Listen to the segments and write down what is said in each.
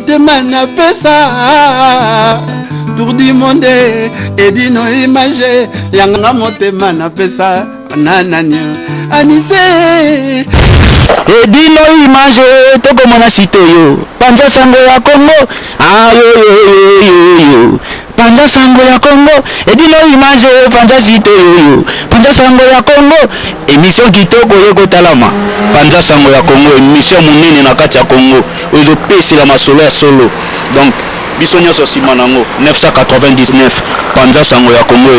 motema na pesa tour du monde edino image yanga motema na pesa nanani anise edino image toko mona sitoyo panja sango ya Congo ayo panja sango ya Congo edino image panja sitoyo panja sango ya Congo émission kitoko yeko talama panja sango ya Congo émission munene na kati ya Congo ozo pesi la masolo ya solo donc biso nyonso sima nango 999 panja sango ya Congo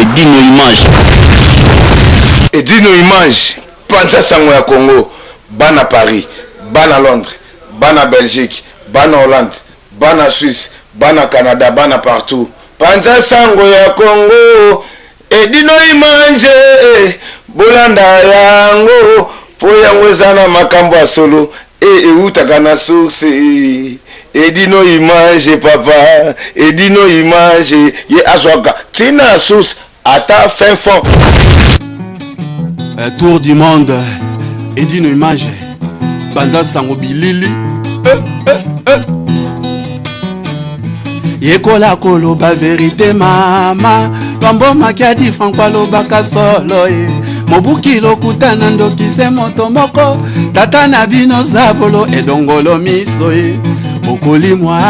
edino image panja sango ya Congo bana Paris bana Londres bana Belgique bana Hollande bana Suisse bana Canada bana partout panja sango ya Congo edino image bolanda yango po yango ezana makambo ya solo eutaka na source edino image papa edino image ye azwaka tina source ata fin fond tour du monde edino image banda sango bilili yekola koloba vérité mama bambomaki adi franco alobaka solo mobuki lokutana ndokise moto moko tata na bino zabolo edongolo miso okolimwa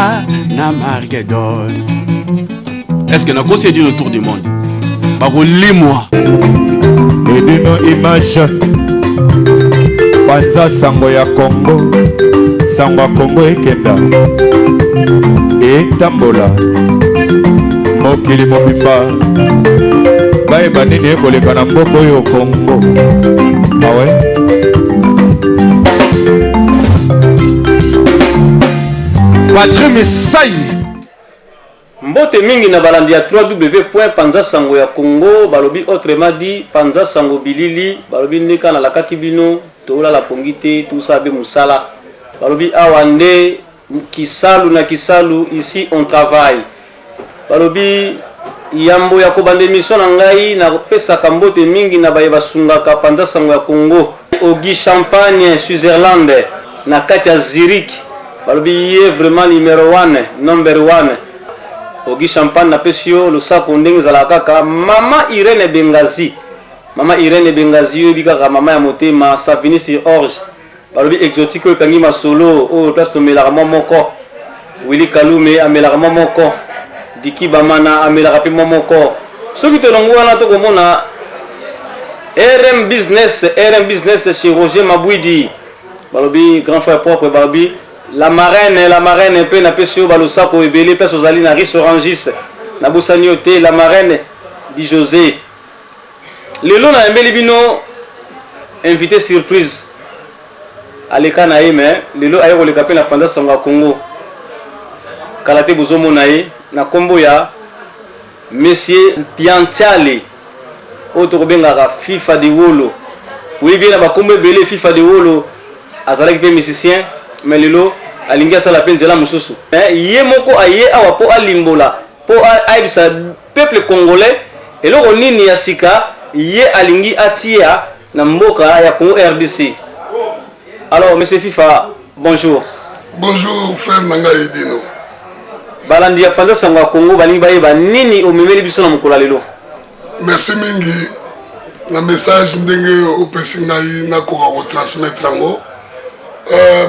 na margedol. Est-ce que nakosi edino tour du monde bakolimwa edino image panza sango ya Congo sango ya Congo ekenda etambola mokili mobimba bayeba nini ekoleka na mboka oyo Congo awe Patri Mesai mbote mingi na balandi ya www.panzasango ya Congo balobi autrement dit panza sango bilili balobi nika na lakaki bino tola la pongite tout ça be musala balobi awande kisalu na kisalu ici on travaille balobi yambo ya kobande mission na ngai na pesa kambote mingi na baye basungaka panza sango ya Congo Ogi Champagne Switzerland na kati ya Zurich balobi ye vraiment numéro 1 number 1 Ogi Champagne na pesio le sako ndenge za la kaka mama Irene Bengazi yo bika mama ya motema Savini sur Orge balobi exotique ko kangi masolo o place to melaka moko Willy Kalume amelaka moko Diki Bamana amelaka pe moko soki to longo wana to komona RM business chez Roger Mabouidi balobi grand frère propre balobi la marraine pe na pesio balosa ko ebele peso zali na riche orangis na busani ote la marraine di José lelo na embeli bino invité surprise aleka na yeme lelo ayo koleka pe na panda sango Congo kalate bozomo na ye na kombo ya monsieur Piantiale auto bengaka FIFA de Wolo oui bien ba kombo ebele FIFA de Wolo azalaki pe musicien mais lelo alingia sala pe nzela mususu ye moko aye awa po alimbola po aibisa peuple congolais eloko nini ya sika ye alingi atia na mboka ya Congo RDC. Alors monsieur FIFA, bonjour. Bonjour frère Nanga Edino. Balandi ya panza sango Congo balingi bayeba nini omemeli biso na mokolo lelo. Merci mingi na message ndenge opesi ngai na ko transmettre ngo.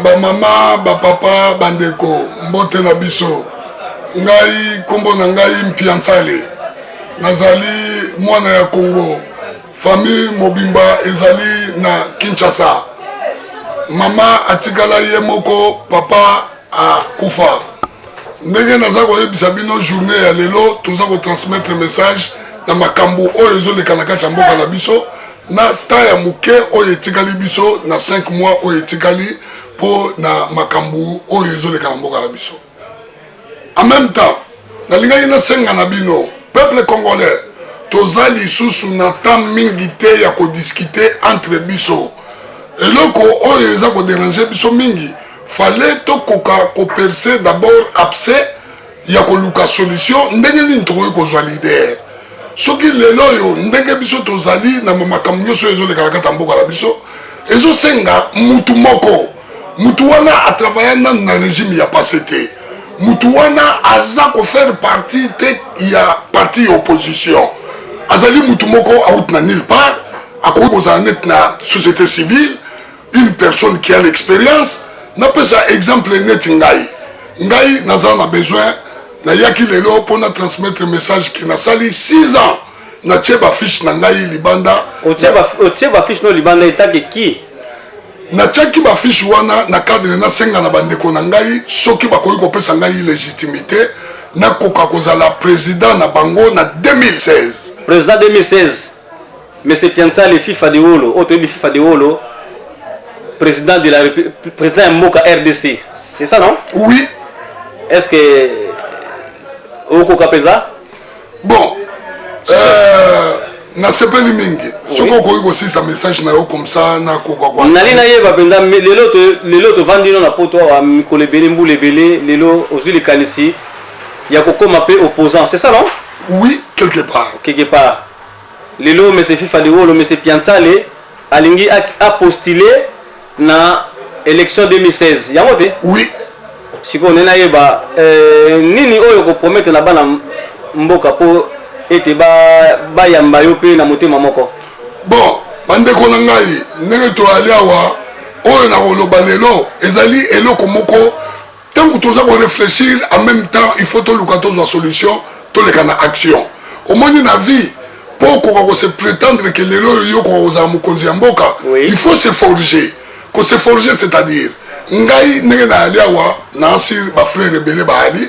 Ba mama, ba papa, bandeko, mbote na biso. Ngai kombo na ngai Mpiansale. Nazali mwana ya Congo. Famille mobimba ezali na Kinshasa. Mama atikala ye moko, papa akufa. Ndenge naza koyebisa bino journée ya lelo toza ko transmettre message na makambo oyo ezoleka na kati ya mboka na biso na ta ya muke oyo etikali biso na 5 mois oyo etikali po na makambo oyo ezoleka na mboka na biso. En même temps, nalingaki na senga na bino peuple congolais toza lisusu na temps mingi te ya ko discuter entre biso. Eloko oyo eza ko déranger biso mingi fallait to ko percer d'abord abcès ya ko luka solution ndenge nini to ko zwa leader. Soki lelo yo ndenge biso tozali na makambo nyonso ezoleka kata mboka na biso ezo senga mutu moko mutu wana a travailler na régime ya passé te Moutouana aza ko faire partie il y a parti opposition. Azali Moutoumoko out na nulle part, à cause de la société civile, une personne qui a l'expérience, n'a pas ça exemple net ngai. Ngai n'a besoin, na yaki lelo pour transmettre un message qui n'a sali 6 ans. Na tcheba fiche na ngai libanda. O tcheba fiche no libanda etake qui? Na tchaki ba fiche wana na cadre na senga na bandeko na ngai soki bakoki kopesa ngai légitimité na koka kozala président na bango na 2016. Président 2016. Mais c'est Pianza le FIFA de Wolo, autre FIFA de Wolo, président de la président Mboka RDC. C'est ça non? Oui. Est-ce que Oko Kapeza? Bon. Na sepeli mingi soko ko aussi sa message na yo comme ça na ko kwa nalina yeba penda lelo to vandino na poto wa mikole bele mbule bele lelo ozuli kanisi ya kokoma pe opposant, c'est ça non? Oui, quelque part lelo monsieur FIFA de Wolo monsieur Pianzale alingi a postulé na élection 2016 yango te? Oui. Siko nena yeba nini oyo ko promettre na bana mboka po ete ba yamba yo pe na motema moko. Bon, bandeko na ngai ndenge to ali awa oyo na koloba lelo ezali eloko moko tant que toza ko réfléchir en même temps il faut to luka to solution to le kana action. Au moins na vie pour ko se prétendre que lelo yo ko za mukonzi ya mboka, il faut se forger. Ko se forger c'est-à-dire ngai ndenge na ali awa na asir ba frère belé ba ali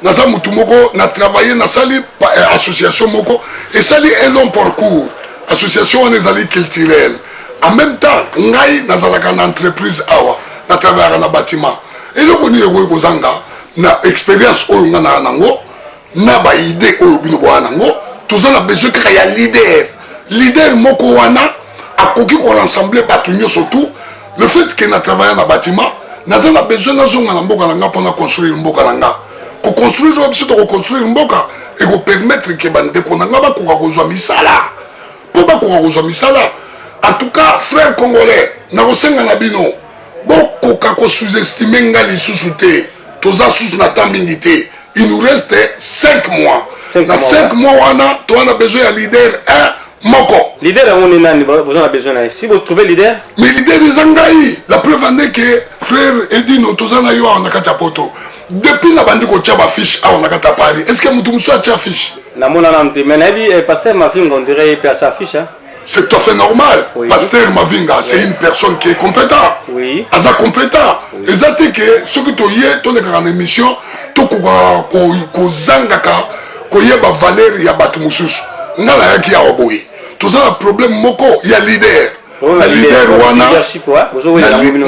naza mutu moko na travailler na sali association moko et sali un long parcours association on ezali culturelle en même temps ngai nazalaka na entreprise awa na travailler na bâtiment et le koni eko kozanga na expérience oyo nga na nango na ba idée oyo bino bo nango tous on a besoin kaka ya leader moko wana akoki ko rassembler bato nyonso tout le fait que na travailler na bâtiment nazala besoin na zonga na mboka na nga pona construire mboka na nga ko construire biso to ko construire mboka et ko permettre que bande ko na ngaba ko kozwa misala po ba ko kozwa misala en tout cas frère congolais na ko senga na bino boko ka ko sous-estimer ngali susute toza sous na tambingité il nous reste 5 mois na 5 mois wana to on a besoin de leader moko leader on est nani besoin besoin si vous trouvez leader mais leader ezangai la preuve en que frère Edino toza na yo on a kata poto depuis la bande ko tchaba fiche a on a kata Paris est-ce que mutu muso a tcha fiche na mona namte mais nabi pasteur Mavinga on dirait per tcha fiche hein? C'est tout à fait normal. Oui. Pasteur Mavinga, c'est une personne qui est compétente. Oui. Aza compétent. Oui. Et ça c'est que ce que tu y es, tu es en émission, tu ko zangaka ko yeba valeur ya batu mususu. Ngala yaki ya oboyi. Tout ça le problème moko ya leader. La leader wana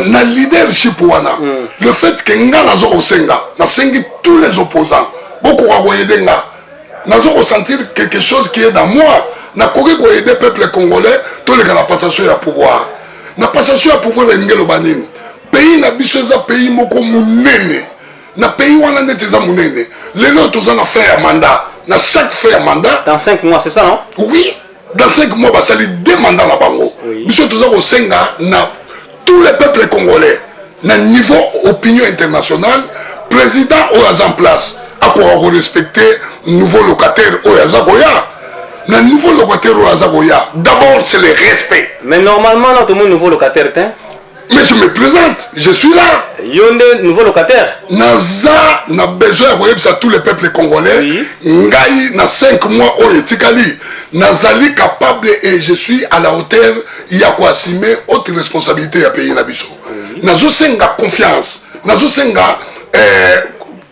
na leadership wana. Le fait que ngala zo osenga, na sengi tous les opposants. Beaucoup ko yedenga. Na zo ressentir quelque chose qui est dans moi. Na koki ko aider peuple congolais to le la passation ya pouvoir. Na passation ya pouvoir de ngelo banini. Pays na biso za pays moko munene. Na pays wana neteza munene. Lelo toza na faire ya mandat. Na chaque fait ya mandat dans 5 mois, c'est ça non? Oui, dans 5 mois ba sali 2 mandats na bango. Biso toza ko senga na tous les peuples congolais. Na niveau opinion internationale, président o en place a ko respecter nouveau locataire o ya zakoya. Le nouveau locataire au Azagoya, d'abord c'est le respect. Mais normalement, notre nouveau locataire, mais je me présente, je suis là. Yonde nouveau locataire. Naza n'a besoin de tous les peuples congolais. Ngai na 5 mois au Etikali. Nazali capable et je suis à la hauteur. Il y a quoi assumer autre responsabilité à payer Nabiso. Nazo senga confiance. Nazo senga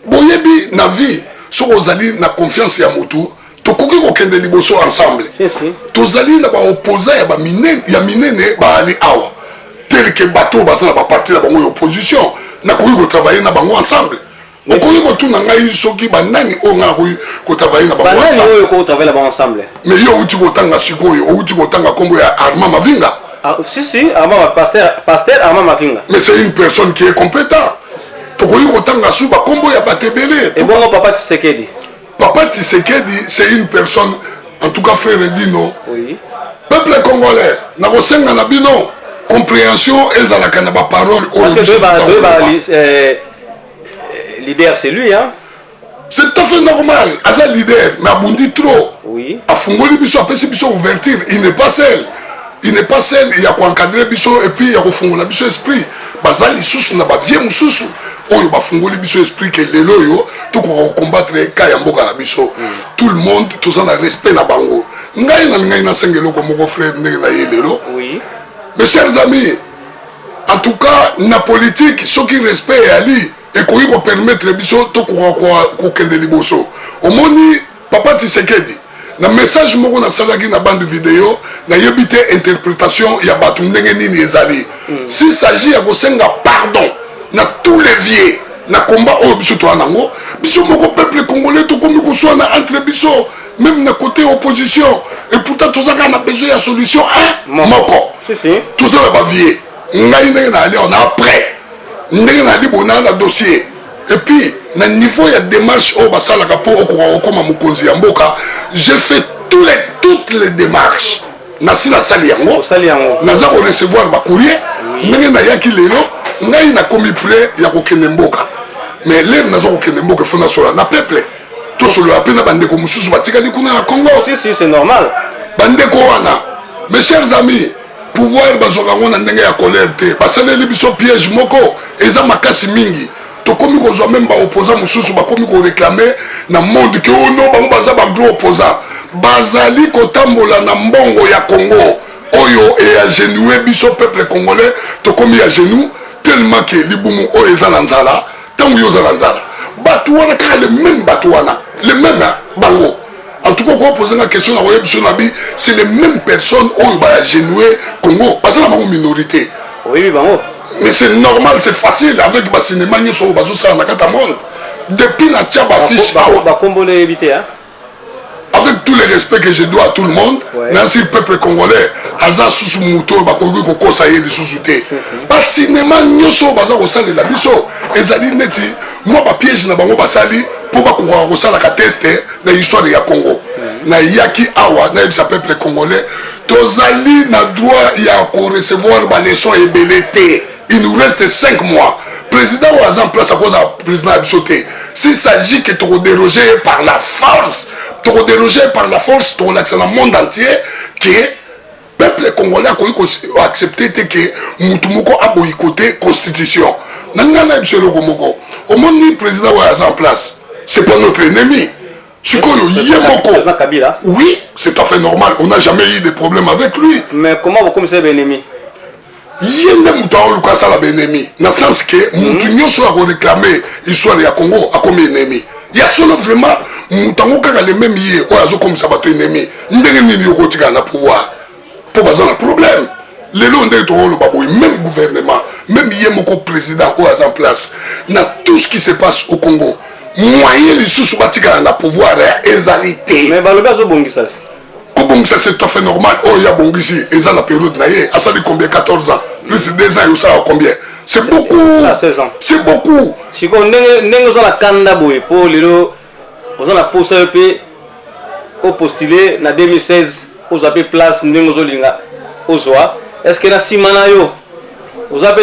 boyebi na vie. So ozali na confiance ya mutu. Tokoki kokende liboso ensemble. Tozali na ba opposant ya ba minene ya minene ba ali awa. Tel que bateau basa na ba parti na bango opposition. Na koki ko travailler na bango ensemble. Okoki ko tuna ngai soki ba nani o nga ko travailler na bango ensemble. Ba nani o ko travailler na bango ensemble. Mais yo uti ko tanga sikoyo, uti ko tanga kombo ya Armand Mavinga. Ah si Armand pasteur Armand Mavinga. Mais c'est une personne qui est compétente. Tokoki ko tanga su ba kombo ya batebele. Et bon papa Tshisekedi. Papa Tshisekedi, c'est une personne, en tout cas frère Dino. Oui. Peuple congolais, na kosenga na bino leader c'est lui hein. C'est tout à fait normal. Aza leader, mais abondi trop. Oui. A fungoli biso, après c'est biso ouverture. Il n'est pas seul. Il n'est pas seul. Il y a quoi encadrer biso et puis il y a quoi fungola biso esprit. Bazali sous na ba vie mususu. Oyo ba fungoli biso esprit que lelo yo to ko combattre kaya mboka na biso. Tout le monde tous en a respect na bango. Ngai na sengelo ko moko frère ndenge na yelelo. Oui. Mes chers amis, en tout cas na politique ceux qui respect ali et qu'on va permettre biso to ko kende liboso. Omoni papa Tshisekedi na message moko na salaki na bande vidéo na yebite interprétation ya batu ndenge nini ezali. S'il s'agit ya kosenga pardon na tous les vieux na combat o biso to anango biso moko peuple congolais to komi ko so na entre biso même na côté opposition et pourtant tout ça on a besoin de solution moko. Si. Tout ça va vieux. Ngai na aller on a après. Ndenge na libona na dossier et puis na niveau ya démarche au basala ka pour okoma mukonzi ya mboka j'ai fait toutes les démarches na sila sali yango naza ko recevoir ba courrier ndenge na yaki lelo ngai na komi prêt ya ko kende mboka mais lelo naza ko kende mboka fona sola na peuple tout solo apena bande ko mususu batikali kuna na Congo. Si c'est normal bande ko wana. Mes chers amis, pouvoir bazoka ngona ndenge ya colère te basaleli biso piège moko eza makasi mingi tokomi kozwa même ba opposant mususu bakomi ko réclamer na monde que ono bango baza ba gros opposant bazali kotambola na mbongo ya Congo oyo et à genouer biso peuple congolais tokomi à genoux tellement que libumu o eza na nzala tangu yo za na nzala batu wana ka le même batu wana le même bango. En tout cas, quand on pose la question, c'est les mêmes personnes qui ont genoué Congo. Parce que c'est une minorité. Oui, bon. Mais c'est normal, c'est facile. Avec le cinéma, nous sommes dans le monde. Depuis la Tchaba fiche. Avec tout le respect que je dois à tout le monde, merci le peuple congolais, Aza sous mouton, Bakogi Koko Saye, les sous-soutés. Pas cinéma, nous sommes au sein de la biso. Et Zali Neti, moi, ma piège n'a pas basali pour Bakoura au sein de la test de l'histoire de Congo. Na Yaki Awa, na le peuple congolais, Tozali n'a droit à recevoir ma leçon et belleté. Il nous reste 5 mois. Président ou en place à cause du président Absoté. S'il s'agit que tu déroger par la force, tu déroger par la force, tu accès dans le monde entier, que le peuple congolais a accepté que Moutoumoko a boycotté la constitution. Nangana Absolo Komoko. Au moment où le président est en place, c'est pas notre ennemi. Oui, c'est tout à fait normal. On n'a jamais eu de problème avec lui. Mais comment vous commencez à être ennemi? Yende mutawa lukasa la ennemi na sens que mutu nyoso a réclamer histoire ya Congo a comme ennemi ya solo vraiment mutango kaka le même yé o azo comme ça bato ennemi ndenge nini yoko tika na pouvoir pour baza na problème lelo ndenge to lo baboy même gouvernement même yé moko président o en place na tout ce qui se passe au Congo moyen les sous batika na pouvoir ezalité mais baloba zo bongisa ça c'est tout à fait normal. Oh, il y a bon ici. Et ça, la période, ça dit combien? 14 ans. Plus de 2 ans, il y a combien? C'est beaucoup. 16 ans. C'est beaucoup. Si on a la canda pour les on a la poste au postulé en 2016, on a place n'engozolinga ozoa. Est-ce que na simana yo? On a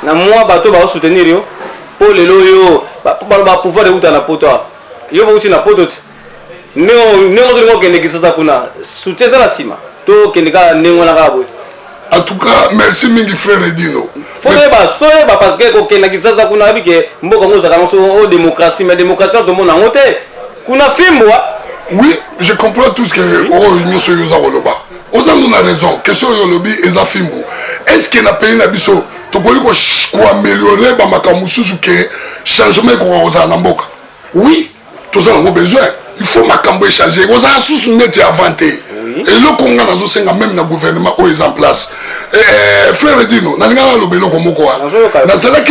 na moi bateau va soutenir yo pour les loyo pour pouvoir de route na poto. Yo va uti na poto. En tout cas, merci Mingi frère Edino. Parce que démocratie, mais démocratie tout le monde a monté. Oui, je comprends tout ce que nous avons raison. Question Yolobi et Zafimbo. Est-ce qu'il y a un pays nabiso pour améliorer le changement qu'on a? Oui, tout ça on a besoin. Il faut que changer. Vous avez sous net inventé. Et le Congo a même le gouvernement qui est en place. Frère Dino, nous avons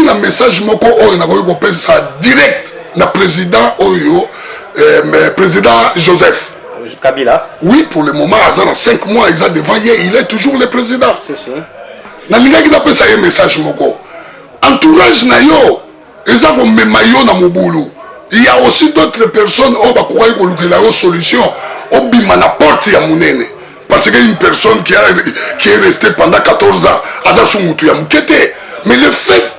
un message direct na président président Joseph Kabila. Oui, pour le moment, dans 5 mois, il est toujours le président. Nous avons un message. Entourage na yo, ils ont un maillot na mobulu. Il y a aussi d'autres personnes qui ont une solution au bimana porte ya munene parce qu'il y a une personne qui est restée pendant 14 ans à Zasumutu ya mukete. Mais le fait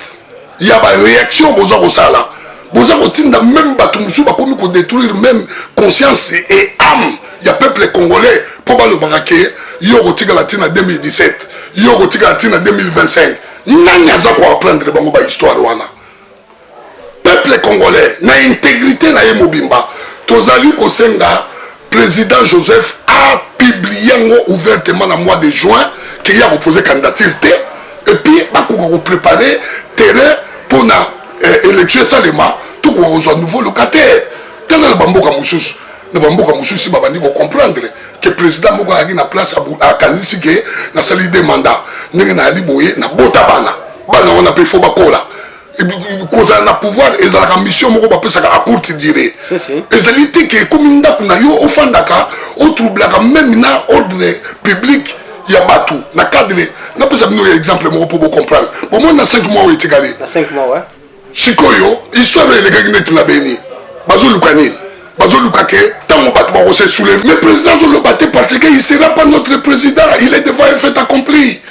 il y a une réaction aux gens là. Vous avez même détruire même conscience et âme. Il y a peuple congolais pour le baraquer. Il y a un latin en 2017. Il y a un latin en 2025. Nani a quoi apprendre de l'histoire. Peuple congolais, na intégrité na Mobimba. Tozali Kosenga, président Joseph a publié ouvertement le mois de juin qu'il a reposé candidature. Et puis, il a préparé terrain pour l'élection Salema, tout pour un nouveau locataire. Tel est le Bamboka Moussous. Le Bamboka Moussous, si vous comprendre que le président Moussa a une place à Kanisi, qui a sali des mandats. Nous avons dit que nous avons Botabana. On a fait Fobakola. Cause na pouvoir et la mission moko ba pesa à courte durée. Ezalité que comme ndako na yo ofandaka au trouble même na ordre public ya batu na cadre na pesa bino exemple moko pour comprendre. Bon moi na 5 mois où était galé. Na 5 mois ouais. Sikoyo histoire les gars qui na beni. Bazo lukani. Bazo lukake tant batu ba se soulever. Mais président zo le battre parce que il sera pas notre président, il est devant un fait accompli.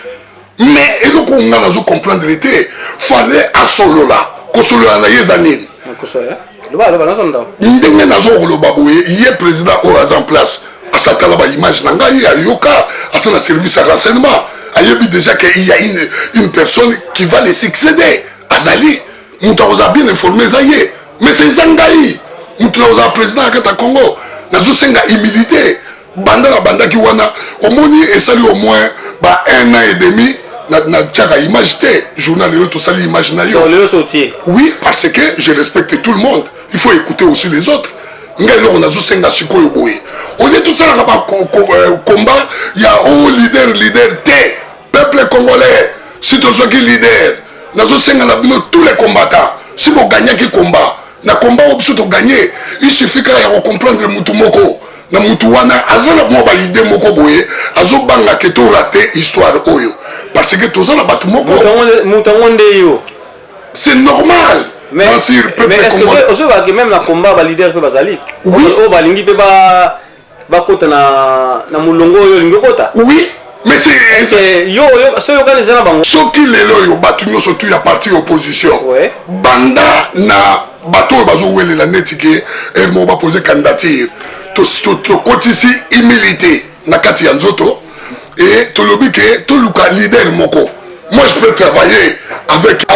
Mais et donc on a comprendre l'été fallait à solo là que solo na yezanine ndenge nazo ko baboué il est président au en place à sa tala ba image na ngai ya yoka à son service à renseignement ayebi déjà qu'il y a une personne qui va les succéder azali mutaoza bien informé zaye mais c'est zangai mutaoza président à Congo nazo senga humilité banda ki wana omoni esali au moins ba 1 an et demi na tchaka image té journal et tout ça l'image na yo oui parce que je respecte tout le monde il faut écouter aussi les autres ngai lo na zo senga sikoyo boye on est tout ça là ba combat il y a un leader té peuple congolais si tu sois qui leader na zo senga na bino tous les combattants si vous gagnez qui combat na combat obso to gagner il suffit que ya comprendre mutu moko na mutu wana azala mo ba idée moko boye azo banga ke to rater histoire oyo parce que tout ça là batu moko c'est normal mais est-ce que même la combat ba leader pe bazali oui o ba lingi pe ba kota na mulongo yo lingi kota oui mais c'est yo so yo kana zana bango so ki lelo yo batu nyo surtout ya parti opposition ouais banda na bato bazo wele la netike et mo ba poser candidature to kotisi humilité na kati ya nzoto et tout le bique tout le leader moko moi je peux travailler avec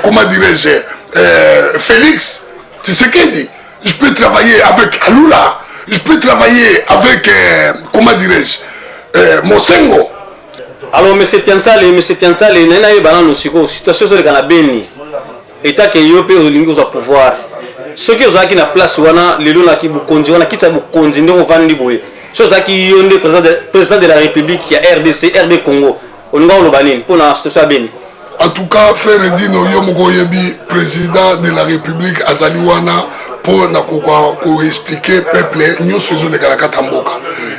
comment dirais-je Félix Tshisekedi, je peux travailler avec Alula, je peux travailler avec comment dirais-je Mosengo. Alors monsieur Pianzale nena ye bana no siko situation sur le Canabeni état que yo pe olingi za pouvoir ceux qui ont na place wana lelo na ki bukonzi wana kitsa bukonzi ndongo vandi boye chose qui yonde président de la République qui a RDC RD Congo on va le banir pour la situation Beni. En tout cas frère Dino Yomoko Yebi président de la République azaliwana pour na ko expliquer peuple nyo saison de Galakata Mboka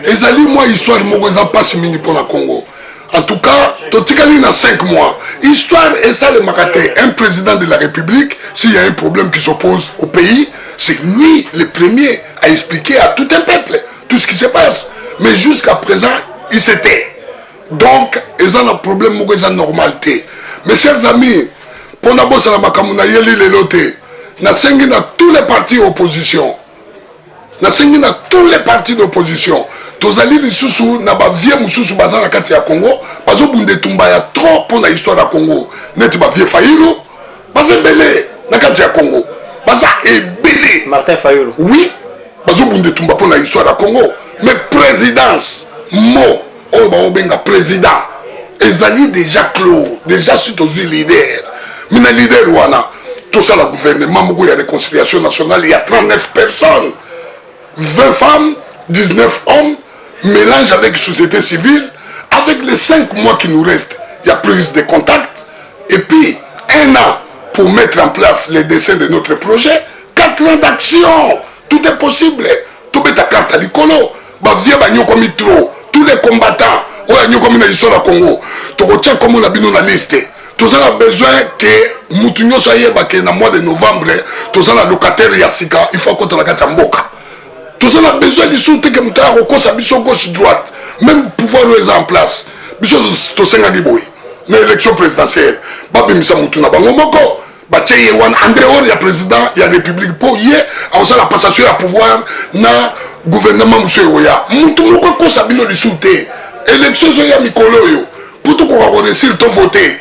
ezali moi histoire moko za passe mingi pour la Congo. En tout cas, Totikali na 5 mois. Histoire et ça le makaté. Un président de la République, s'il y a un problème qui s'oppose au pays, c'est lui le premier à expliquer à tout un peuple tout ce qui se passe. Mais jusqu'à présent, il s'était. Donc, ils ont un problème de normalité. Mes chers amis, pour nous bosser la makamuna yeli le loté, na sengi na tous les partis opposition. Na sengi na tous les partis d'opposition. Tozali lisusu na ba vie mususu baza na kati ya Congo bazo bunde tumba ya trop pour na histoire ya Congo neti ba vie Fayulu baza belé na kati ya Congo baza ebelé Martin Fayulu oui bazo bunde tumba pour na histoire ya Congo mais présidence mo o ba obenga président ezali déjà clos déjà sur tous les leaders mina leader wana tout ça la gouvernement moko ya réconciliation nationale il y a 39 personnes 20 femmes 19 hommes mélange avec la société civile, avec les 5 mois qui nous restent, il y a prise de contact, et puis 1 an pour mettre en place les dessins de notre projet, 4 ans d'action, tout est possible. Tout est à carte à l'icolo, tous les combattants, comme l'histoire du Congo, tout retient comme on a bien la liste. Tout ça a besoin que Moutinho soit dans le mois de novembre, tout ça a locataire Yassika, il faut qu'on ait la Mboka. Tout ça a besoin de soutenir que nous avons gauche-droite. Même pouvoir est en place. Nous avons l'élection présidentielle. Babi Misa Moutuna Bangomoko. batie wan en dehors ya président ya république po ye aosa la passation ya pouvoir na gouvernement monsieur oya mutu moko kosa bino lisute élection zo ya mikolo yo puto ko réussir to voter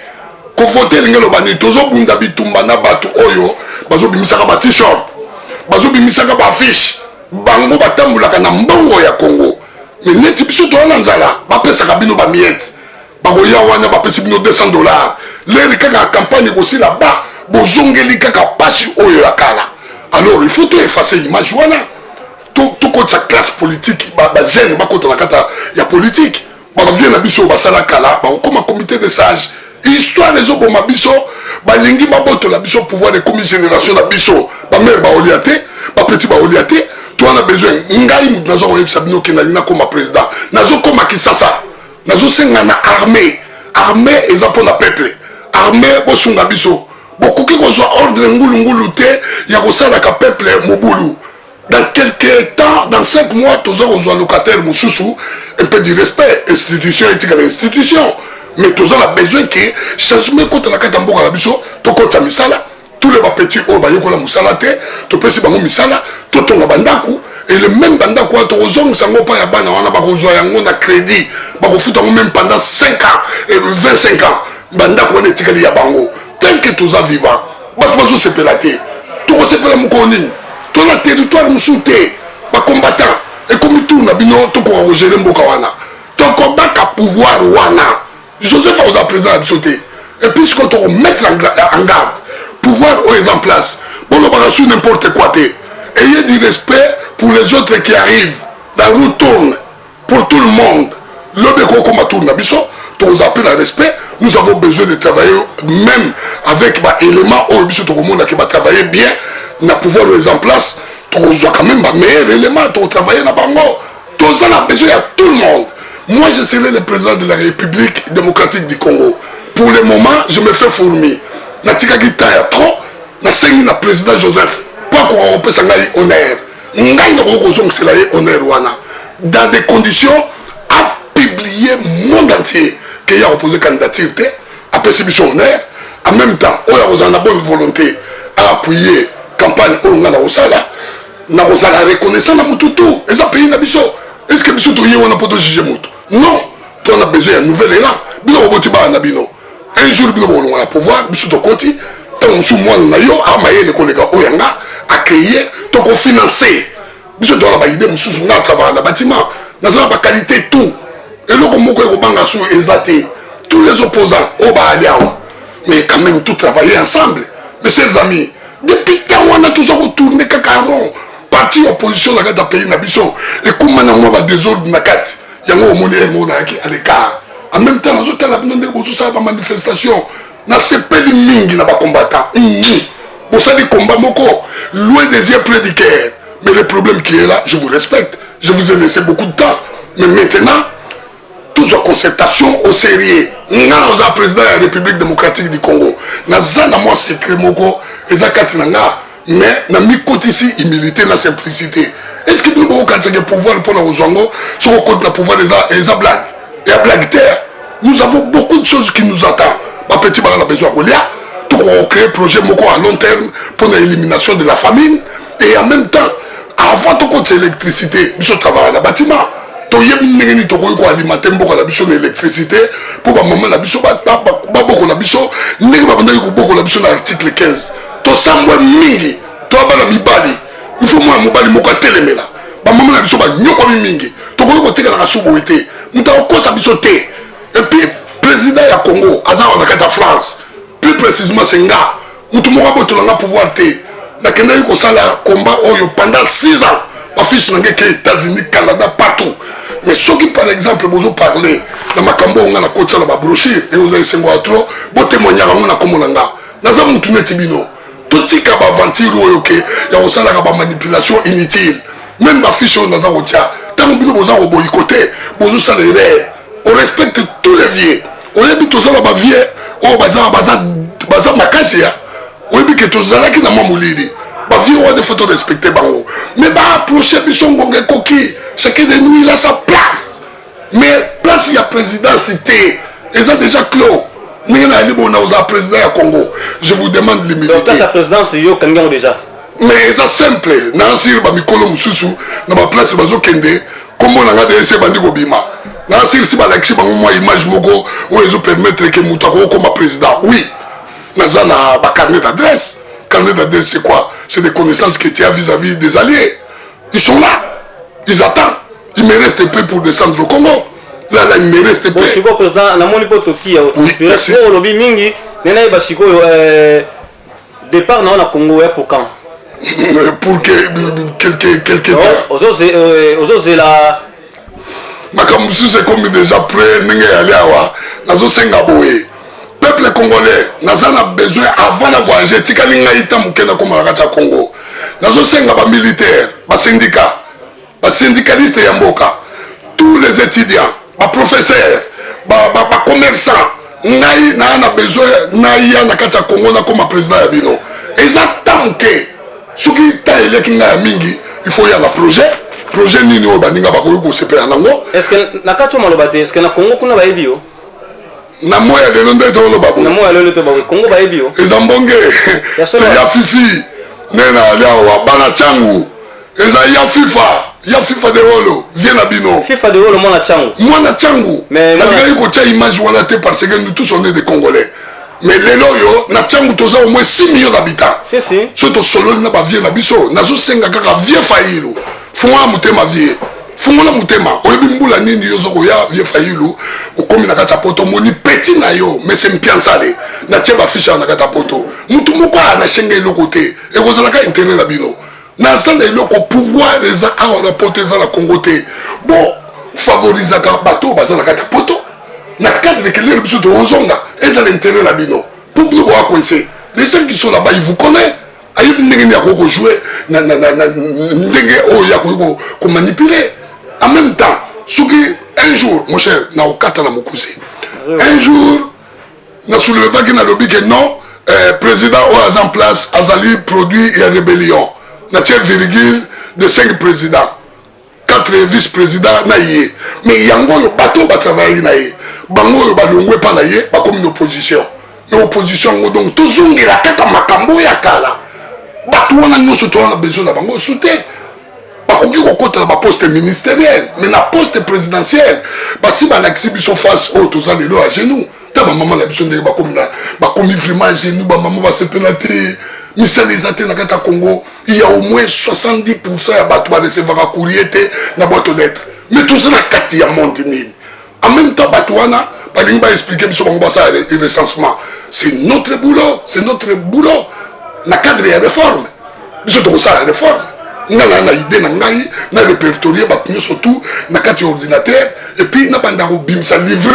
ko voter ngelo bani tozo bunda bitumba na bato oyo bazo bimisaka ba t-shirt bazo bimisaka ba affiche bango batambulaka na mbongo ya Congo mais neti biso to na nzala bapesaka bino ba miette bakoya wana bapesi bino $200 leri kaka campagne kosi là-bas bozongeli kaka pasi oyo ya kala alors il faut tout effacer image wana tout sa classe politique ba jeune ba kota na kata ya politique ba vient na biso basala kala ba comme comité de sages histoire les oboma biso ba lingi ba boto la biso pouvoir de commis génération na biso ba mère ba oliaté ba petit ba oliaté tu en as besoin ngai nazo ko yebisa bino kenalina comme président nazo comme Kisasa nazo senga na armée eza pour la peuple armée bosunga biso bokoki kozwa ordre ngulu te ya kosalaka peuple mobulu dans quelques temps dans 5 mois toza kozwa locataire mususu un peu de respect institution etika l'institution mais toza la besoin que changement contre la kata mboka la biso tokota misala tous les petits oyo bayokola musala te topesi bango misala totonga bandaku et le même bandaku tozongisa yango pa ya bana wana bakozwa yango na crédit bakofuta yango même pendant 5 ans et 25 ans bandaku wana etikali ya bango tant que toza vivant bato bazosepela te tokosepela mokolo nini tona territoire mosusu te bacombattant ekomi tour na bino tokoka kogere mboka wana tokobaka pouvoir wana Joseph aza président ya biso te et puis siko tokomettre en garde pouvoir oyo en place bolobaka sur n'importe quoi te ayez du respect pour les autres qui arrivent la roue tourne pour tout le monde lobeko okoma tour na biso tokozape na respect. Nous avons besoin de travailler même avec les éléments où qui va travailler bien, na pouvoir les en place, tu as quand même les meilleurs éléments pour travailler dans bango. Tu as besoin de tout le monde. Moi, je serai le président de la République démocratique du Congo. Pour le moment, je me fais fourmi. Na tika gita ya trop, na sengi na président Joseph. Pas qu'on peut s'engager honneur. Ngai na kozong c'est la honneur wana. Dans des conditions à publier monde entier. Qui a opposé candidature, à perception honneur, en même temps, on a la bonne volonté à appuyer la campagne où on a la reconnaissance à Moutoutou. Et ça pays Nabiso. Est-ce que Bissou on a pas juger Moutou? Non. On a besoin d'un nouvel élan. Bino Botiba Nabino. Un jour, on a pouvoir, Bissou Tokoti, tant sous moi, on a yo, à mailler les collègues Oyanga, à créer, toko financer. Bissou doit la idée, Moussou, on a travaillé dans le bâtiment. Nous avons la qualité tout. Et là, tous les opposants, mais quand même tout travailler ensemble. Mes chers amis, depuis quand on a tous retourné cacaron, parti opposition dans le pays Nabiso, et comment on a des ordres dans il y a un moment à l'écart. En même temps, nous avons des manifestations, nous avons des mingi dans les combattants. Vous savez, combat moko, loin des yeux près du cœur. Mais le problème qui est là, je vous respecte, je vous ai laissé beaucoup de temps. Mais maintenant, toute sa concertation au sérieux. Nous sommes le président de la République démocratique du Congo. Nous avons un secret moko, mais nous avons ici humilité, la simplicité. Est-ce que nous avons un pouvoir pour nous jouer sur le côté de pouvoir des blagues? Et à blague terre, nous avons beaucoup de choses qui nous attendent. Ma petite on a besoin de lire. Tout on crée un projet moko à long terme pour l'élimination de la famine. Et en même temps, avant tout côté l'électricité, nous travaillons dans le bâtiment. Yemi to ko alimenter mboko la biso na électricité pour ba maman la biso ba boko la biso ndenge ba bandaki ko boko la biso na article 15 to sambwe mingi to ba na mibali il faut moi mobali moko telemela ba maman la biso ba nyoko mingi to ko tekala ka subo ete muta ko sa biso te et puis président ya Congo azana na kata France plus précisément senga mutu moko boto na pouvoir te na kenda ko sala combat oyo pendant 6 ans affiche na ngeke États-Unis Canada partout. Mais ceux qui par exemple vous parlez dans ma cambo on a la côte sur la brochure et vous avez 5 mois trop vous témoignez à mon akomonanga naza mutu netibino tout tika ba aventure oyoke ya osala ka ba manipulation inutile même ma fiche on naza otia tant bino boza ko boycotter bozo salaire on respecte tous les vieux on yebi to sala ba vieux o baza makasi ya on yebi que to sala ki na mamulidi ba vieux on de photo respecter bango mais ba approcher biso ngonge koki chacun de nous il a sa place mais place il y a président cité ils ont déjà clos Nous sommes président du Congo. Je vous demande l'humilité. Donc, dans sa présidence, il y a quelqu'un déjà. Mais c'est simple. Nansir Bamikolo Moussou, dans ma place, Bazo Kende, comment on a décidé de faire Bima. Nansir si balaki bango image moko où ils ont permettre que Moutako comme président. Oui. Nazana ba carnet d'adresse. Carnet d'adresse c'est quoi? C'est des connaissances que tu as vis-à-vis des alliés. Ils sont là. Ils attendent. Il me reste peu pour descendre au Congo. Là, il me reste peu. Bon, si vous président, na moni poto qui a inspiré pour lobby mingi, nena basiko départ na na Congo pour quand? Pour quelques aux la Makamusu c'est comme déjà prêt n'engé aller awa nazo senga boye peuple congolais nazana besoin avant de voyager tikali ngaita mukena comme la Congo nazo senga ba militaire ba syndicat ba syndicaliste ya mboka tous les étudiants ba professeurs ba commerçants ngai na besoin na ya na kata Congo na comme président ya bino exactement que soki ta ele kinga mingi il faut y avoir projet nini o baninga bakoki kosepela nango. Est-ce que na kati maloba te est-ce que na Congo kuna bayebi yo na moya lelo nde toloba bo na moya lelo to ba Congo bayebi yo ezambonge c'est ya fifi nena aliawa bana changu eza ya FIFA de rolo viena bino FIFA de rolo mwana changu mais na ngai ko tia image wala te parce que nous tous on est des Congolais. Mais lelo yo na changu toza au moins 6 millions d'habitants. Si. Surtout solo na ba vie na biso nazo senga kaka vie fayilu. Funga mutema vie. Funga mutema. Oyebi mbula nini yo zoko ya vie fayilu. Okomi na kata poto moni petit na yo mais c'est mpiansale. Na tcheba ficha na kata poto. Mutu moko na shenga ilo côté. Et vous allez ka internet na bino. Na sala ilo ko pouvoir eza a on a poto eza na Congo te. Bon, favoriser ka bato baza na kata poto. Na cadre que les biso de Ozonga, elles ont l'intérêt là bino. Pour nous voir coincé. Les gens qui sont là-bas, ils vous connaissent. Aïe n'engé à quoi jouer, n'engé oh ya quoi manipuler. En même temps, un jour, mon cher, na okata na mokuse. Un jour, na soulevé qui na lobby que non, président ou en place, Azali produit et rébellion. Na tiens virgule de 5 présidents, 4 vice-présidents na yé. Mais yango yo bateau va travailler na yé. Bango balongwe pa na ye ba comme une opposition. Mais opposition donc tozongela kaka makambo ya kala. Bato wana nyoso to na besoin na bango soutien. Ba koki kokota na ba poste ministériel, mais na poste présidentiel, ba si ba l'axi biso face au tozali lo à genoux. Ta ba maman la biso ndenge ba comme vraiment à genoux, ba maman ba se pénétrer. Misalisate na kata Congo, il y a au moins 70% ya bato ba recevoir courrier te na boîte aux lettres. Mais tout ça na kati ya monde nini. En même temps, Batouana, il va expliquer le recensement. C'est notre boulot, Na cadre de la réforme. Nous avons ça la réforme. Nous avons une idée, nous avons répertorié, surtout, nous avons un ordinateur, et puis nous avons un livre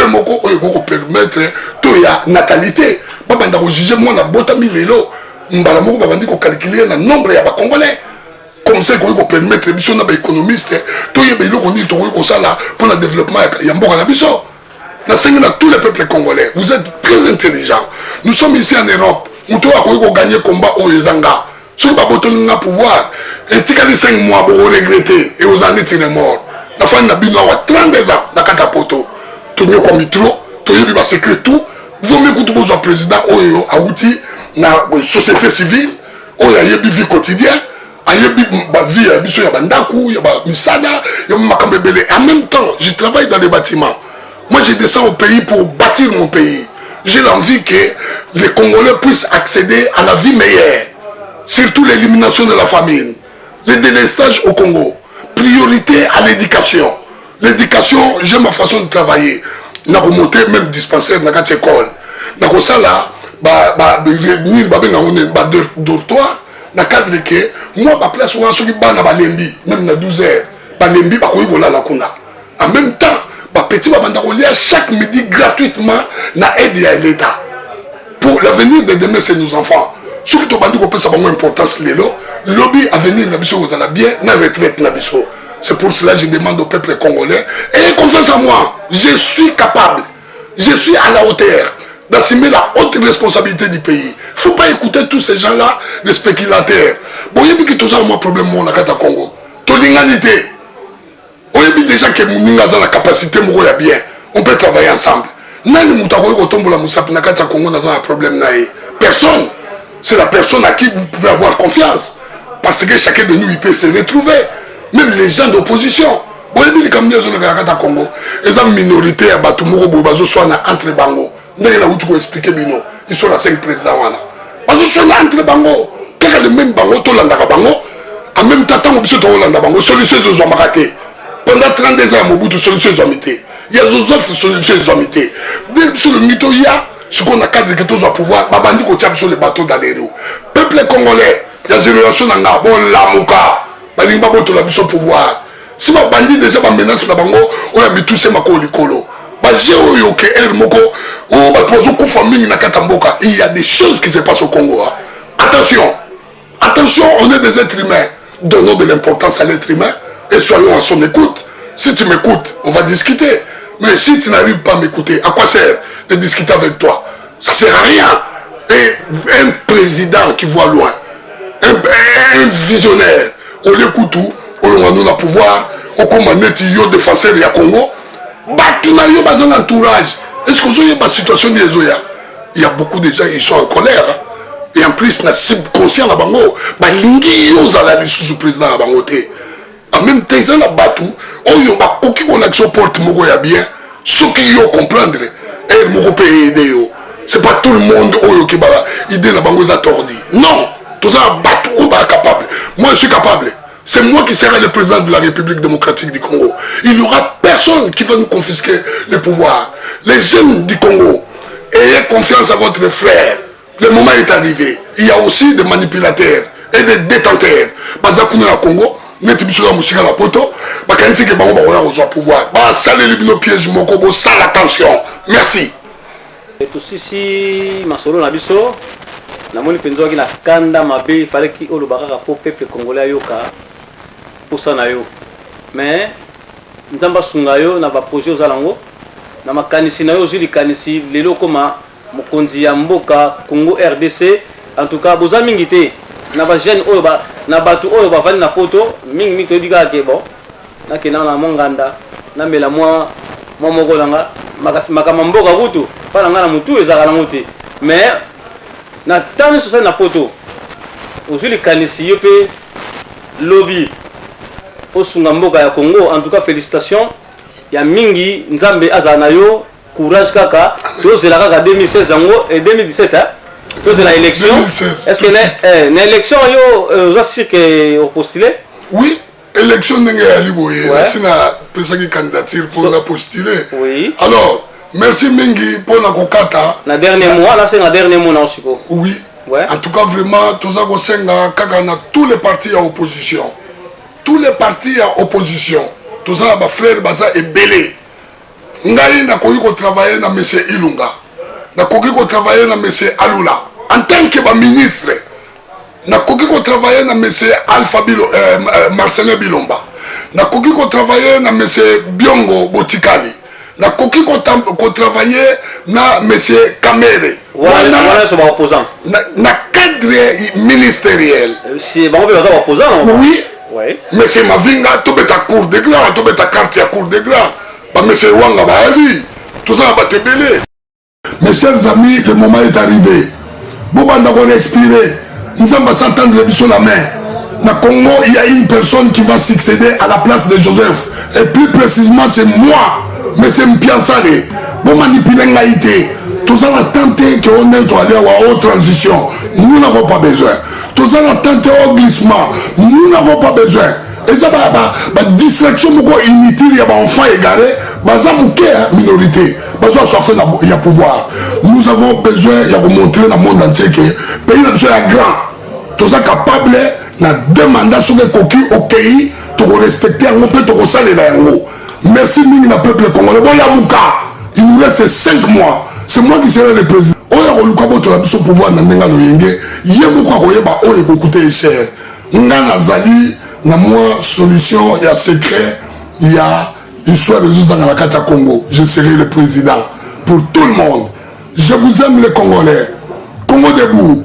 pour permettre la natalité. Nous avons jugé, moi, nous avons nous avons calculé le nombre de Congolais. Comme ça, qu'on peut permettre les économistes, tout le monde pour le développement de tous les peuples congolais. Vous êtes très intelligents. Nous sommes ici en Europe. Nous avons gagné le combat au Yezanga. Si vous avez le pouvoir, et si vous avez 5 mois pour regretter, et vous en êtes morts. La fin de 32 ans, dans Katapoto. Tout le monde comme trop, tout le monde secret tout. Vous avez un président à outil, dans la société civile, où il y a une vie quotidienne. En même temps, je travaille dans les bâtiments. Moi, je descends au pays pour bâtir mon pays. J'ai l'envie que les Congolais puissent accéder à la vie meilleure. Surtout l'élimination de la famine, le délestage au Congo. Priorité à l'éducation. L'éducation, j'aime ma façon de travailler. Je remonté même dispensaire dans la école. Je dortoir. Na cadre que moi ma place où ceux qui bana balembi même na 12 heures balembi ba koyi kola la kuna en même temps ba petit ba banda ko lire chaque midi gratuitement na aide ya l'état pour l'avenir de demain c'est nos enfants ceux qui to bandi ko pesa bango importance lelo lobby avenir na biso kozala bien na retraite na biso. C'est pour cela que je demande au peuple congolais ayez confiance en moi, je suis capable, je suis à la hauteur d'assumer la haute responsabilité du pays. Il ne faut pas écouter tous ces gens-là, des spéculateurs. Bon, il y a des un problème au Congo. L'ingalité. On a déjà que nous avons la capacité de bien. On peut travailler ensemble. Nani Moutakoy Kotombola Moussapi Nakata Congo dans un problème naïe. Personne. C'est la personne à qui vous pouvez avoir confiance. Parce que chacun de nous, il peut se retrouver. Même les gens d'opposition. Vous voyez, comme les gens de Congo, ils ont une minorité à Batumoro Bobazo soit entre Bango. Vous avez expliqué, ils sont la 5 présidents. Ils sont entre Bango. Quand le même Bango, tout le monde Bango, en même temps, on peut Hollanda Bango, solution ils ont raté. Pendant 32 ans, Mobutu solution ils ont été. Il y a des autres solutions ils ont été. Dès sur le mytho, il y a ce qu'on a cadré que tous au pouvoir, Babandi Kotiab sur les bateaux d'Aléro. Peuple congolais, il y a des générations dans la bonne Lamouka, Balimba Boto la mission pouvoir. Si ma bandit déjà ma menace la bango, on a mis tout ces mako likolo. Il y a des choses qui se passent au Congo. Attention, attention, on est des êtres humains. Donnons de l'importance à l'être humain et soyons à son écoute. Si tu m'écoutes, on va discuter. Mais si tu n'arrives pas à m'écouter, à quoi sert de discuter avec toi? Ça ne sert à rien. Et un président qui voit loin, un visionnaire, on l'écoute tout, on a le pouvoir, on commande yo défenseur du Congo. Il est-ce qu'on a une situation de il y a beaucoup de gens qui sont en colère. Et en plus, na subconscient la bango, balingi yo zala sous président la bango te. En même temps, ils ont la battu. Oh yo ba koki on action porte moko ya bien. Ce qui yo comprendre et moko peut aider yo. C'est pas tout le monde oh qui ba idée la bango za tordi. Non, tout ça battu ou ba capable. Moi je suis capable. C'est moi qui serai le président de la République démocratique du Congo. Il n'y aura personne qui va nous confisquer le pouvoir. Les jeunes du Congo, ayez confiance à votre frère. Le moment est arrivé. Il y a aussi des manipulateurs et des détenteurs. Bazakuna Congo, Netibisura Moussika la poto, Bakanti ke bango ba au pouvoir. Ba salé les bino piège mokobo sans attention. Merci. Et tout si masolo na biso na moni penzo ki na kanda mabe il fallait ki olobaka pour peuple congolais yoka pour ça na yo. Mais nzamba sunga yo na ba projet ozalango na makanisi na yo zili kanisi lelo koma mokonzi ya mboka Congo RDC en tout cas boza mingi te na ba jeune oyo ba na batu oyo ba vandi na poto mingi to diga ke bon na kena na monganda na mela moi moko langa makama mboka kutu pa nga na mutu ezaka na mutu mais na tane so na poto ozuli kanisi yo pe lobby osunga mboka ya Congo. En tout cas félicitations ya mingi nzambe azana yo courage kaka tozela kaka 2016 ango et 2017 hein tozela élection. Est-ce que na élection yo aussi que au postuler? Oui, élection ndenge ya liboye na sina pesa ki candidature pour la postuler. Oui. Alors merci mingi pour la kokata na dernier mois là c'est na dernier mois na osiko. Oui. Ouais. En tout cas vraiment toza ko senga kaka na tous les partis à opposition. Tous les partis à opposition. Toza ba frère baza ebele. Ngai na koki ko travailler na monsieur Ilunga. Na koki ko travailler na monsieur Alula en tant que ba ministre. Na koki ko travailler na monsieur Alpha Bilo Marcelin Bilomba. Na koki ko travailler na monsieur Biongo Botikali. Na koki ko travailler na monsieur Kamere. Voilà c'est opposant. Na cadre ministériel. C'est bon on va opposant. Oui. Oui. Monsieur Mavinga to beta cour de grâce, to beta carte à cour de grâce. Ba monsieur Wanga ba ali. Tout ça va te belé. Mes chers amis, le moment est arrivé. Boba ndako respirer. Nous allons s'entendre sur la main. Dans Congo, il y a une personne qui va succéder à la place de Joseph. Et plus précisément, c'est moi, M. Mpiansale. Vous manipulez l'AIT. Tout ça va tenter qu'on est allé à haute transition. Nous n'avons pas besoin. Tout ça va tenter au glissement. Nous n'avons pas besoin. Et ça va distraction inutile, il y a des enfants égarés. Ça va minorité. Il y a pouvoir. Nous avons besoin de montrer dans le monde entier que le pays est grand. Tout ça capable de demander sur les coquilles au pays pour respecter un peu de saler là. Merci mille le peuple congolais. Bon, il nous reste 5 mois. C'est moi qui serai le président. On a le pouvoir dans le monde. Il y a beaucoup de cher. On a Zali, na moi solution, il y a secret, il y a histoire de Zouza dans la carte Congo. Je serai le président pour tout le monde. Je vous aime les Congolais. Congo debout.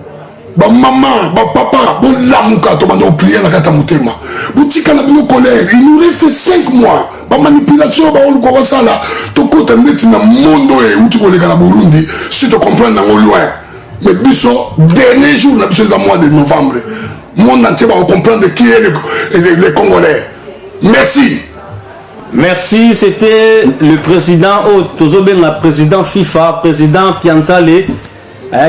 Ba maman, ba papa, bon lamuka to bando prier na kata mutema. boutique na bino colère. Il nous reste 5 mois. Ba manipulation ba on ko sala to kota neti na mondo e uti ko lega na Burundi si to comprendre na loin. Mais biso dernier jour na biso za mois de novembre. Monde entier va comprendre qui est les Congolais. Merci. Merci, c'était le président le président FIFA, président Pianzale,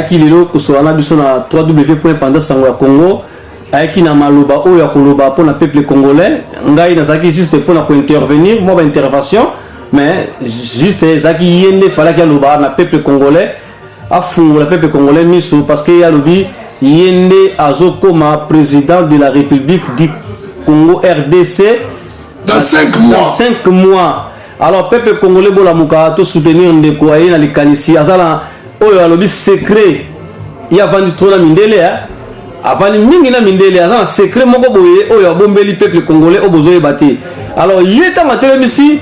qui est là pour sur www.pandasangoyakongo, qui na maloba o ya koloba pour le peuple congolais. Ngai na zaki juste pour intervenir, moi intervention, mais juste zaki yende fallait qu'il loba na peuple congolais, a fou le peuple congolais miso parce que ya lobi yende azokoma président de la République du Congo RDC. Dans 5 mois. Dans 5 mois. Alors, peuple congolais, pour la mouka, tout soutenir Ndeko Aye dans les Kanissi. Azala, oyo alobi secret. Il y a vendu trop la mindele, avant de mingi na mindele, azala secret moko boye, oyo bombeli peuple congolais, au besoin bâti. Alors, il est à ma télévision,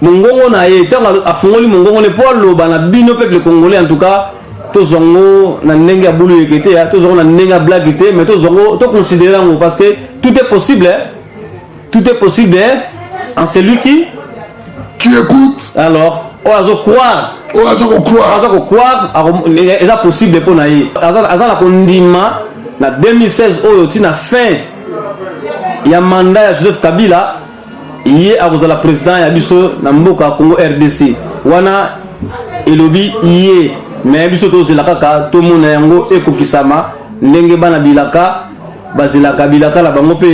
Mongongo na ye, a fongoli Mongongo ne pas loba na bino peuple congolais, en tout cas, tous zongo na nenga boulou ekete, tous zongo na nenga blague ekete, mais tous zongo, tout considérant parce que tout est possible, tout est possible en celui qui écoute. Alors, on va croire. On va croire. C'est possible pour naïe. Azala kondima na 2016 oyo tina fin. Il y a mandat de Joseph Kabila. Il est à la président ya biso na mboka Congo RDC. Wana elobi iye mais biso to zela kaka to mona yango ekokisama ndenge bana bilaka. Bazilaka bilaka la bango pe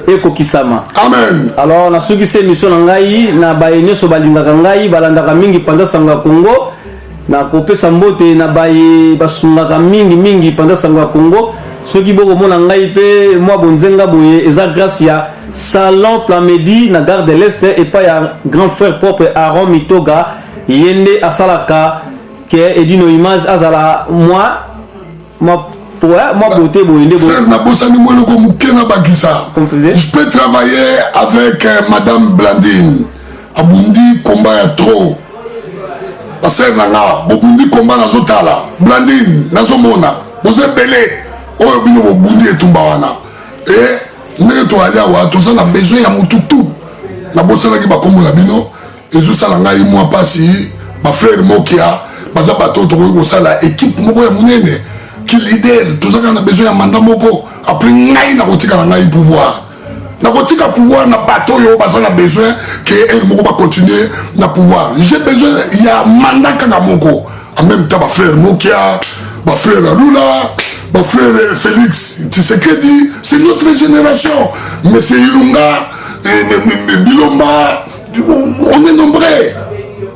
ekokisama. Amen. Alors na soki se mission na ngai na baye so balingaka ngai balandaka mingi panda sanga Congo na kopesa mbote na baye basungaka mingi panda sanga Congo soki boko mona ngai pe moi bonzenga boye eza grâce ya salon Plamedi na gare de l'Est et pas ya grand frère propre Aaron Mitoga yende asalaka ke edino image azala moi beauté. Je peux travailler avec Madame Blandine. Abundi combat ya trop. Parce que Abundi combat na zotala. Blandine nazomona. Vous êtes belé. Oyo bino Abundi etumbawana. Et nous to aller wa to ça na besoin ya mututu. Na bosala ki ba kombo na bino. Ezo sala ngai moi pasi ba frère Mokia, baza bato to ko sala équipe moko ya munene. Qui leader, tout ça qu'on a besoin de mandat moko. Après, n'a kotika na ngai pouvoir. Na kotika pouvoir na bateau yo basa na besoin que elle moko va continuer na pouvoir. J'ai besoin il y a mandat kana moko. En même temps, ma frère Mokia, ma frère Lula, ma frère Félix, tu sais que dit, c'est notre génération. Mais c'est Ilunga, Bilomba, on est nombreux.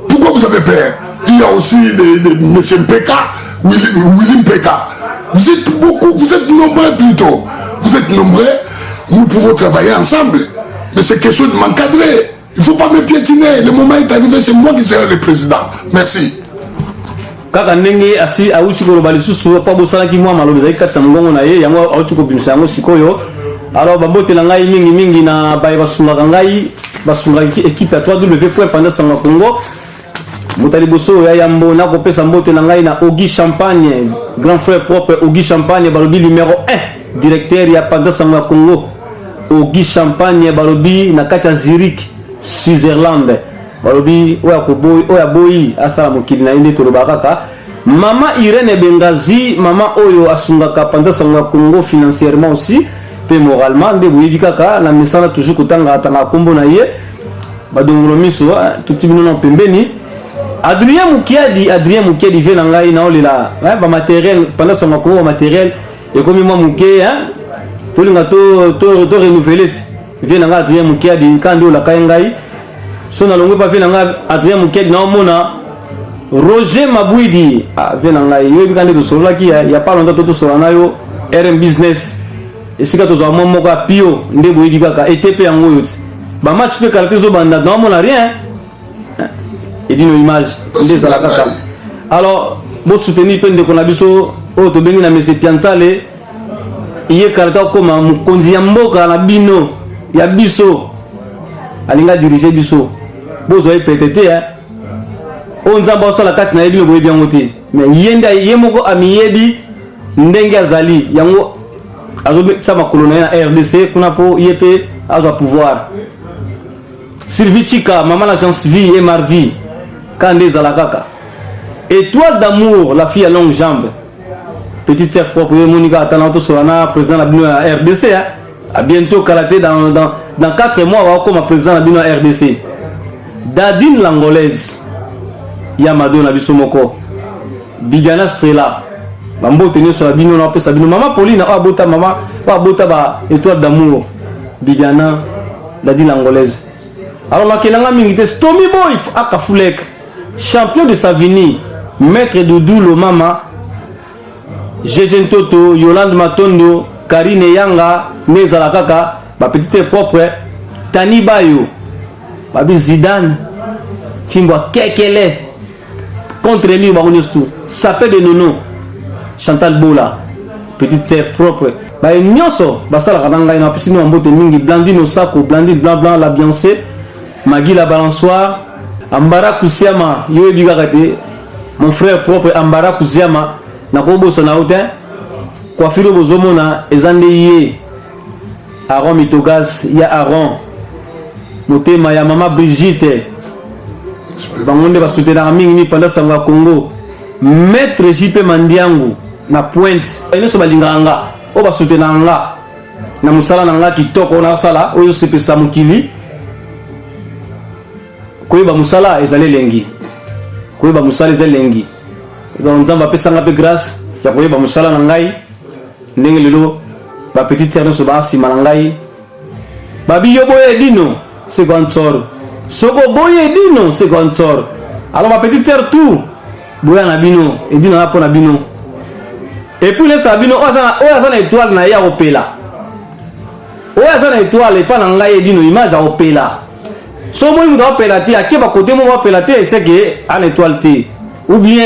Pourquoi vous avez peur? Il y a aussi des monsieur Peka, William Peka. Vous êtes beaucoup, vous êtes nombreux plutôt. Vous êtes nombreux, nous pouvons travailler ensemble. Mais c'est question de m'encadrer. Il ne faut pas me piétiner. Le moment est arrivé, c'est moi qui serai le président. Merci. Kaka ndenge asi auti ko robali susu pa bosala ki mwa malobe zai kata ngongo na ye yango auti ko bimisa yango sikoyo. Alors babotela ngai mingi na baye basunga ngai basunga équipe ya 3W.Pandasangoyakongo. Motali boso ya yambo na kopesa mbote na ngai na Ogi Champagne, grand frère propre Ogi Champagne balobi numéro 1 directeur ya Pandasangoyakongo. Ogi Champagne balobi na kata Zurich, Switzerland. Balobi oya boyi asala mokili na inde toloba kaka. Mama Irene Bengazi, mama oyo asungaka Pandasangoyakongo financièrement aussi, pe moralement nde boyebi kaka na mesana toujours kotanga tanga kombo na ye. Badongolo miso tuti bino na pembeni. Adrien Mukiadi vient en ngai na olela ba matériel pendant son concours matériel et comme moi Mukiadi to linga to renouveler vient en Adrien Mukiadi quand on la kaingai so na longo pa vient en Adrien Mukiadi na mona Roger Mabwidi vient en ngai yo bikande to solo ki ya pas longtemps to solo na yo RM business et sika to zo momo ka pio nde boyidi kaka ETP en ngoyo ba match pe caractériser banda na mona rien et d'une image des alakaka. Alors, vous soutenez peine de Konabiso, auto bengi na monsieur Pianzale, iye karata koma mukonzi ya mboka na bino ya biso alinga diriger biso. Bozo e pétété on nzamba osala kati na yebi boyebi yango te. Mais yenda yemoko amiyebi ndenge azali yango ça ma colonel na RDC kuna po IEP azo pouvoir Sylvie Chika maman l'agence vie et Marvi Kande Zalakaka étoile d'amour la fille à longue jambe petite sœur propre Monica Talanto Solana président la bino à RDC à bientôt karaté dans 4 mois on va comme président la bino à RDC Dadine l'angolaise Yamado na bisomoko Bibiana Strela Bambo tenir sur la bino na pe sabino maman Pauline a bota maman va bota ba étoile d'amour Bibiana Dadine l'angolaise alors la kelanga mingite Stomy Boy akafulek champion de Savini maître Doudou le mama Jejen Toto Yolande Matondo Karine Yanga Nezala Kaka ba petite propre Tani Bayo Babi Zidane Fimbo Kekele contre lui Baronestu Sapé de Nono Chantal Bola petite propre ba nyonso basala kadanga ina pisino mbote mingi Blandine Osako Blandine blanc la Beyoncé Magui la balançoire Ambara Kusiama yo bigakate mon frère propre Ambara Kusiama na kobo sona hotel coiffure bozomona ezande yé Aaron Mitogas ya Aaron motema ya mama Brigitte bangonde basoutenir mingi pendant sanga Congo maître JP Mandiangu na pointe ino so balinganga o basoutenir nga na musala nanga kitoko na sala oyo sepesa mukili koyeba musala ezale lengi koyeba musala ezale lengi donc nzamba pesanga pe grâce ya koyeba musala na ngai ndenge lelo ba petite sœur so ba sima na ngai babi yo boye dino c'est gontsor soko boye dino c'est gontsor alors ma petite sœur tout boya na bino et dino na po na bino et puis les sabino oza na étoile na ya opela oza na étoile pa na ngai dino image a opela so moi muda opela ti akeba côté mo opela ti c'est que en étoile ti ou bien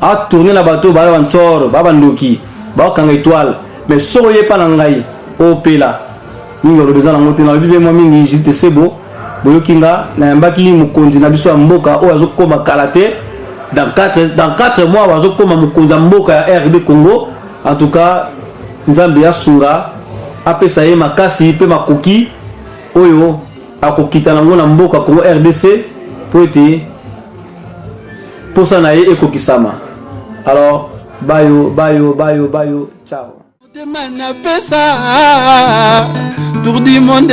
a tourner la bateau ba gontsor ba bandoki ba kanga étoile mais so ye pa na ngai opela mingi olobeza na mote na bibe mo mingi jite sebo boyokinga na yambaki mukonzi na biso ya mboka o azokoma kalaté dans 4 mois azokoma mukonzi ya mboka ya RD Congo en tout cas nzambe ya sunga apesa ye makasi pe makoki oyo akokita nango na mboka Congo RDC po ete posa na ye ekokisama alors bayo ciao Mana pesa tour du monde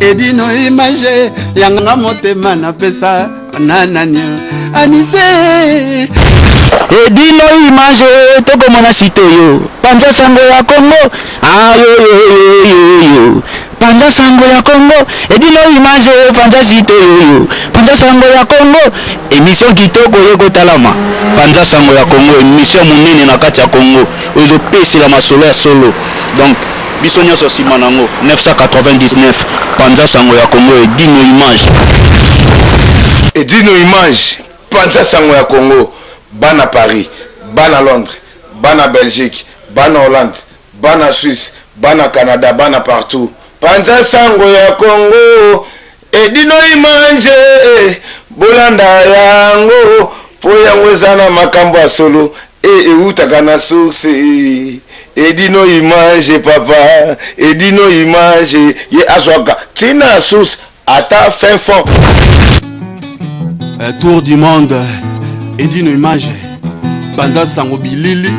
edino image yanga motema na pesa nananya anise edino image toko mona sito yo panja sango ya Congo ayo panja sango ya Congo edino image panja sito yo panja sango ya Congo émission kitoko yeko talama panja sango ya Congo émission munene na kati ya Congo ozo pesi la masolo ya solo donc biso nyonso sima nango 999 panja sango ya Congo edino image panja sango ya Congo bana Paris bana Londres bana Belgique bana Hollande bana Suisse bana Canada bana partout panja sango ya Congo edino image bolanda yango po yango ezana makambo ya solo eutaka na source edino image papa edino image ye azwaka tina source ata fin fond tour du monde edino image banda sango bilili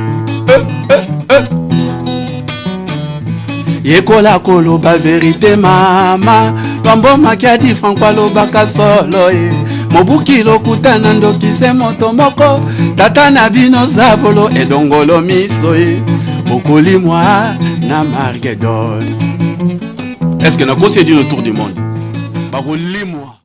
yekola koloba vérité mama bambomaki adi franco alobaka solo ye mobuki lokutana ndokise moto moko tata na bino zabolo edongolo miso ye okolimwa na Margedon. Est-ce que nakosi edi le tour du monde bakolimwa